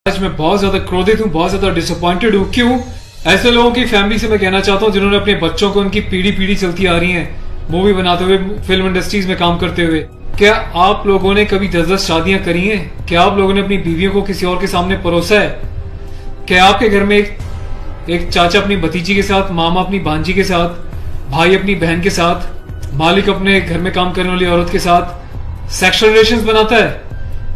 आज मैं बहुत ज्यादा क्रोधित हूँ, बहुत ज्यादा डिसअपॉइंटेड हूँ। क्यों? ऐसे लोगों की फैमिली से मैं कहना चाहता हूँ जिन्होंने अपने बच्चों को उनकी पीढ़ी पीढ़ी चलती आ रही है मूवी बनाते हुए, फिल्म इंडस्ट्रीज में काम करते हुए। क्या आप लोगों ने कभी 10-10 शादियां करी हैं? क्या आप लोगों ने अपनी बीवियों को किसी और के सामने परोसा है? क्या आपके घर में एक चाचा अपनी भतीजी के साथ, मामा अपनी भांजी के साथ, भाई अपनी बहन के साथ, मालिक अपने घर में काम करने वाली औरत के साथ सेक्सुअल रिलेशंस बनाता है?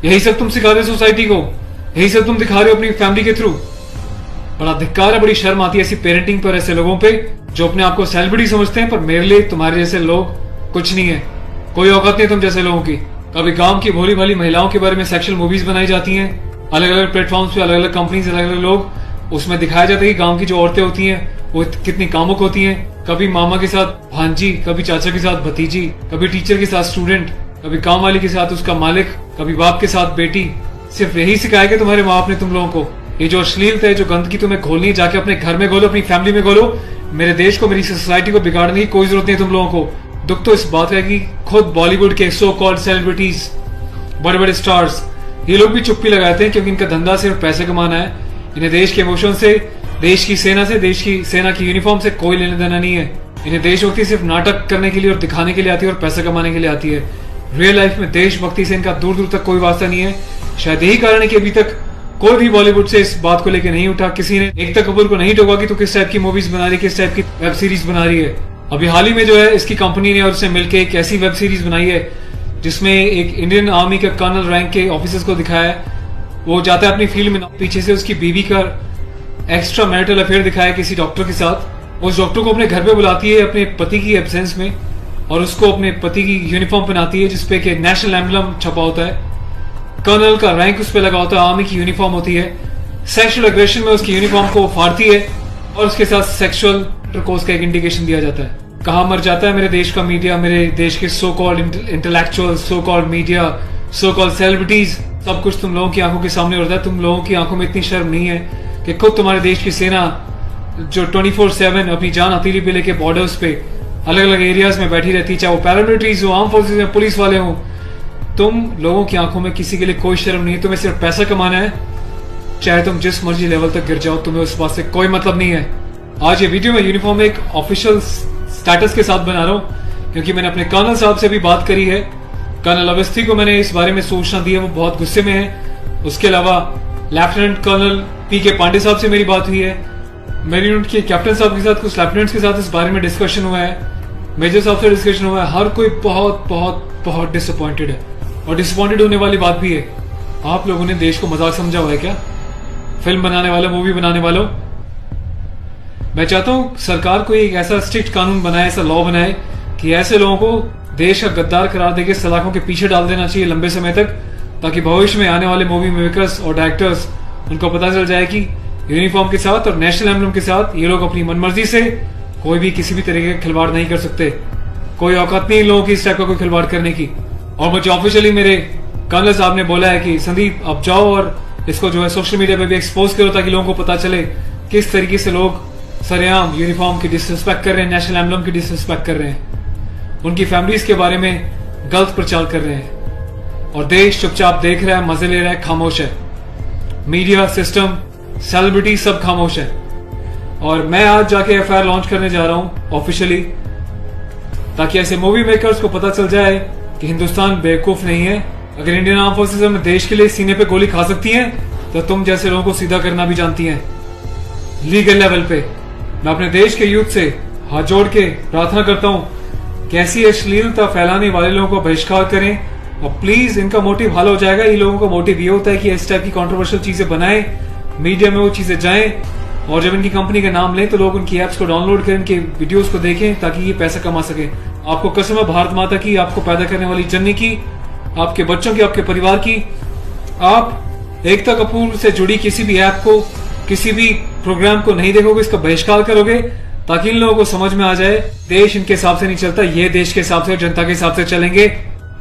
यही सब तुम सिखा रहे हो सोसाइटी को? यही सब तुम दिखा रहे हो अपनी फैमिली के थ्रू? बड़ा धिक्कार है, बड़ी शर्म आती है ऐसी पेरेंटिंग पर, ऐसे लोगों पे जो अपने आप को सेलिब्रिटी समझते हैं। पर मेरे लिए तुम्हारे जैसे लोग कुछ नहीं है, कोई औकात नहीं तुम जैसे लोगों की। कभी गांव की भोली भाली महिलाओं के बारे में सेक्सुअल मूवीज बनाई जाती हैं, अलग अलग प्लेटफॉर्म्स पे, अलग अलग कंपनीज, अलग अलग लोग, उसमें दिखाया जाता है कि गांव की जो औरतें होती हैं वो कितनी कामुक होती हैं। कभी मामा के साथ भांजी, कभी चाचा के साथ भतीजी, कभी टीचर के साथ स्टूडेंट, कभी काम वाली के साथ उसका मालिक, कभी बाप के साथ बेटी। सिर्फ यही सिखाया कि तुम्हारे माँ बाप ने तुम लोगों को? ये जो अश्लीलता है, जो गंदगी तुम्हें घोलनी है, जाके अपने घर में घोलो, अपनी फैमिली में घोलो। मेरे देश को, मेरी सोसाइटी को बिगाड़ने की कोई जरूरत नहीं तुम लोगों को। दुख तो इस बात का है कि खुद बॉलीवुड के सो कॉल्ड सेलिब्रिटीज, बड़े बड़े स्टार्स, ये लोग भी चुप्पी लगाते हैं क्योंकि इनका धंधा सिर्फ पैसे कमाना है। इन्हें देश के इमोशन से, देश की सेना से, देश की सेना की यूनिफॉर्म से कोई लेना देना नहीं है। इन्हें देशभक्ति सिर्फ नाटक करने के लिए और दिखाने के लिए आती है और पैसा कमाने के लिए आती है। रियल लाइफ में देशभक्ति से इनका दूर दूर तक कोई वास्ता नहीं है। शायद यही कारण है कि अभी तक कोई भी बॉलीवुड से इस बात को लेकर नहीं उठा, किसी ने एकता कपूर को नहीं टोका कि तू किस टाइप की मूवीज बना रही है, किस टाइप की वेब सीरीज बना रही है। अभी हाल ही में जो है इसकी कंपनी ने और उससे मिलकर एक ऐसी वेब सीरीज बनाई है जिसमें एक इंडियन आर्मी के कर्नल रैंक के ऑफिसर्स को दिखाया है। वो जाता है अपनी फील्ड में, पीछे से उसकी बीवी का एक्स्ट्रा मैरिटल अफेयर दिखाया किसी डॉक्टर के साथ। उस डॉक्टर को अपने घर पे बुलाती है अपने पति की एब्सेंस में और उसको अपने पति की यूनिफॉर्म पहनाती है जिसपे कि नेशनल एम्बलम छपा होता है, कर्नल का रैंक उस पे लगा होता है, आर्मी की यूनिफॉर्म होती है। सेक्सुअल एग्रेशन में उसकी यूनिफॉर्म को फाड़ती है और उसके साथ सेक्सुअल इंटरकोर्स का एक इंडिकेशन दिया जाता है। कहाँ मर जाता है मेरे देश का मीडिया, मेरे देश के so called intellectual, so called media, so called celebrities. सब कुछ तुम लोगों की आंखों के सामने होता है। तुम लोगों की आंखों में इतनी शर्म नहीं है कि खुद तुम्हारे देश की सेना जो 24/7 अपनी जान हथेली पे लेके बॉर्डर्स पे अलग अलग एरियाज में बैठी रहती है, चाहे वो पैरामिलिट्रीज हो, आर्म फोर्सेज में पुलिस वाले हों, तुम लोगों की आंखों में किसी के लिए कोई शर्म नहीं है। तुम्हें सिर्फ पैसा कमाना है, चाहे तुम जिस मर्जी लेवल तक गिर जाओ, तुम्हें उस बात से कोई मतलब नहीं है। आज ये वीडियो मैं यूनिफॉर्म एक ऑफिशियल स्टेटस के साथ बना रहा हूँ क्योंकि मैंने अपने कर्नल साहब से भी बात करी है। कर्नल अवस्थी को मैंने इस बारे में सूचना दी है, वो बहुत गुस्से में है। उसके अलावा लेफ्टिनेंट कर्नल PK पांडे साहब से मेरी बात हुई है। मेरी यूनिट के कैप्टन साहब के साथ, कुछ लेफ्टिनेंट्स के साथ इस बारे में डिस्कशन हुआ है, मेजर साहब से डिस्कशन हुआ है। हर कोई बहुत बहुत बहुत डिसअपॉइंटेड है और डिसअपॉइंटेड होने वाली बात भी है। आप लोगों ने देश को मजाक समझा हुआ है क्या? फिल्म बनाने वालों, मूवी बनाने वालों, मैं चाहता हूं सरकार कोई एक ऐसा स्ट्रिक्ट कानून बनाए, ऐसा लॉ बनाए कि ऐसे लोगों को देश का गद्दार करार देके सलाखों के पीछे डाल देना चाहिए लंबे समय तक, ताकि भविष्य में आने वाले मूवी मेकर्स और डायरेक्टर्स उनको पता चल जाए कि यूनिफॉर्म के साथ और नेशनल एम्बलम के साथ ये लोग अपनी मनमर्जी से कोई भी किसी भी तरीके का खिलवाड़ नहीं कर सकते। कोई औकात नहीं इन लोगों की इस टाइप का कोई खिलवाड़ करने की। और मुझे ऑफिशियली मेरे कर्नल साहब ने बोला है कि संदीप अब जाओ और इसको जो है सोशल मीडिया पे भी एक्सपोज करो ताकि लोगों को पता चले किस तरीके से लोग सरेआम यूनिफॉर्म की डिसरिस्पेक्ट कर रहे हैं, नेशनल एम्बलम की डिसरिस्पेक्ट कर रहे हैं, उनकी फैमिलीज के बारे में गलत प्रचार कर रहे हैं। और देश चुपचाप देख रहा है, मजे ले रहा है, खामोश है। मीडिया, सिस्टम, सेलिब्रिटी सब खामोश है। और मैं आज जाके FIR लॉन्च करने जा रहा हूं ऑफिशियली, ताकि ऐसे मूवी मेकर्स को पता चल जाए कि हिंदुस्तान बेवकूफ नहीं है। अगर इंडियन आर्म फोर्सेज में देश के लिए सीने पे गोली खा सकती हैं तो तुम जैसे लोगों को सीधा करना भी जानती हैं लीगल लेवल पे। मैं अपने देश के यूथ से हाथ जोड़ के प्रार्थना करता हूं कि ऐसी अश्लीलता फैलाने वाले लोगों को बहिष्कार करें और प्लीज इनका मोटिव हल हो जाएगा। ये लोगों का मोटिव ये होता है कि इस टाइप की कंट्रोवर्शियल चीजें बनाएं, मीडिया में वो चीजें जाएं और जब इनकी कंपनी का नाम लें तो लोग उनकी एप्स को डाउनलोड करें, इनके वीडियोस को देखें ताकि ये पैसा कमा सके। आपको कसम है भारत माता की, आपको पैदा करने वाली जननी की, आपके बच्चों की, आपके परिवार की, आप एकता कपूर से जुड़ी किसी भी ऐप को, किसी भी प्रोग्राम को नहीं देखोगे, इसका बहिष्कार करोगे ताकि इन लोगों को समझ में आ जाए देश इनके हिसाब से नहीं चलता, ये देश के हिसाब से और जनता के हिसाब से चलेंगे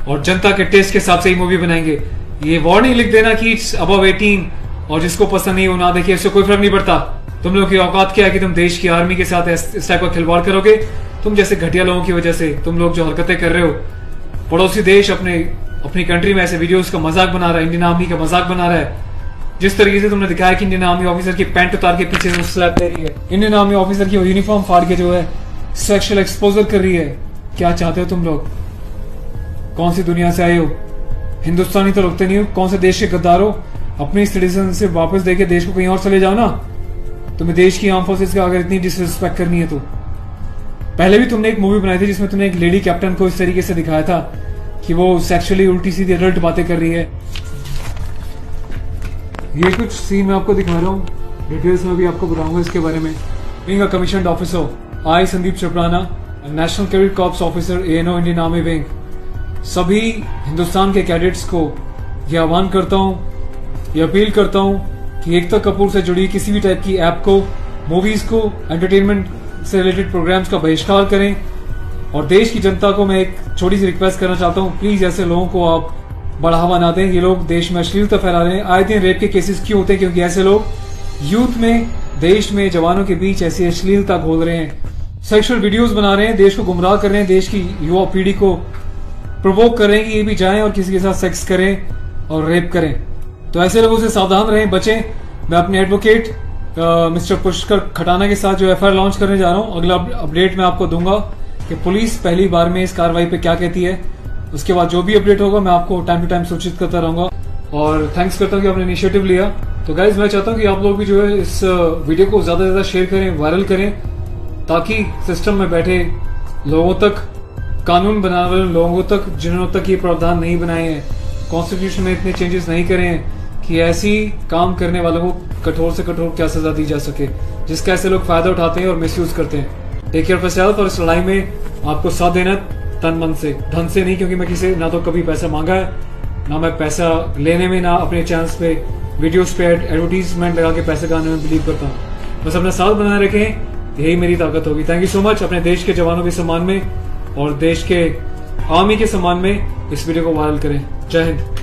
और जनता के टेस्ट के हिसाब से ही मूवी बनाएंगे। ये वार्निंग लिख देना कि इट्स अबव 18 और जिसको पसंद नहीं वो ना देखिए, इससे कोई फर्क नहीं पड़ता। तुम लोगों की औकात क्या है कि तुम देश की आर्मी के साथ इस टाइप का खिलवाड़ करोगे? तुम जैसे घटिया लोगों की वजह से तुम लोग जो हरकतें कर रहे हो, पड़ोसी देश अपनी कंट्री में ऐसे वीडियोस का मजाक बना रहा है, इंडियन आर्मी का मजाक बना रहा है, जिस तरीके से तुमने दिखाया कि इंडियन आर्मी ऑफिसर की पैंट उतार के पीछे से स्लैप दे रही है, इंडियन आर्मी ऑफिसर की यूनिफॉर्म फाड़ के जो है सेक्सुअल एक्सपोजर कर रही है, क्या चाहते हो तुम लोग? कौन सी दुनिया से आए हो? हिंदुस्तानी तो लगते नहीं हो, कौन से देश के गद्दार हो? अपनी सिटीजनशिप वापस देके देश को कहीं और चले जाओ ना। तुम्हें देश की आर्म फोर्सेस का अगर इतनी डिसरिस्पेक्ट करनी है तो पहले भी तुमने एक मूवी बनाई थी जिसमें तुमने एक लेडी कैप्टन को इस तरीके से दिखाया था कि वो सेक्सुअली उल्टी सीधी एडल्ट बातें कर रही है। ये कुछ सीन मैं आपको दिखा रहा हूँ, डिटेल्स में भी आपको बताऊंगा इसके बारे में। Being a commissioned officer, I Sandeep चपराना, national cadet corps officer ANO Indian army wing, सभी हिंदुस्तान के कैडेट्स को यह आह्वान करता हूँ, ये अपील करता हूँ कि एकता कपूर से जुड़ी किसी भी टाइप की ऐप को, मूवीज को, एंटरटेनमेंट से रिलेटेड प्रोग्राम्स का बहिष्कार करें। और देश की जनता को मैं एक छोटी सी रिक्वेस्ट करना चाहता हूँ, प्लीज ऐसे लोगों को आप बढ़ावा ना दें। ये लोग देश में अश्लीलता फैला रहे हैं। आए दिन रेप के केसेस क्यों होते हैं? क्योंकि ऐसे लोग यूथ में, देश में, जवानों के बीच ऐसी अश्लीलता घोल रहे हैं, सेक्सुअल वीडियोस बना रहे हैं, देश को गुमराह कर रहे हैं, देश की युवा पीढ़ी को प्रोवोक कर रहे हैं कि ये भी जाएं और किसी के साथ सेक्स करें और रेप करें। तो ऐसे लोगों से सावधान रहें, बचें। मैं अपने एडवोकेट मिस्टर पुष्कर खटाना के साथ जो FIR लॉन्च करने जा रहा हूँ, अगला अपडेट मैं आपको दूंगा कि पुलिस पहली बार में इस कार्रवाई पे क्या कहती है। उसके बाद जो भी अपडेट होगा मैं आपको टाइम टू टाइम सूचित करता रहूंगा। और थैंक्स करता हूँ कि आपने इनिशिएटिव लिया। तो गाइज मैं चाहता हूँ कि आप लोग भी जो है इस वीडियो को ज्यादा से ज्यादा शेयर करें, वायरल करें, ताकि सिस्टम में बैठे लोगों तक, कानून बनाने वाले लोगों तक, जिन्होंने तक ये प्रावधान नहीं बनाए हैं, कॉन्स्टिट्यूशन में इतने चेंजेस नहीं करे हैं कि ऐसी काम करने वालों को कठोर से कठोर क्या सजा दी जा सके, जिसका ऐसे लोग फायदा उठाते हैं और मिसयूज करते हैं। Take care of yourself. और इस लड़ाई में आपको साथ देना तन मन से, धन से नहीं, क्योंकि मैं किसी ना तो कभी पैसा मांगा है, ना मैं पैसा लेने में, ना अपने चैनल्स पे वीडियोस पे एडवर्टीजमेंट लगा के पैसे कमाने में बिलीव करता हूँ। बस अपना साथ बनाए रखें, यही मेरी ताकत होगी। Thank you so much. अपने देश के जवानों के सम्मान में और देश के आर्मी के सम्मान में इस वीडियो को वायरल करें। जय हिंद।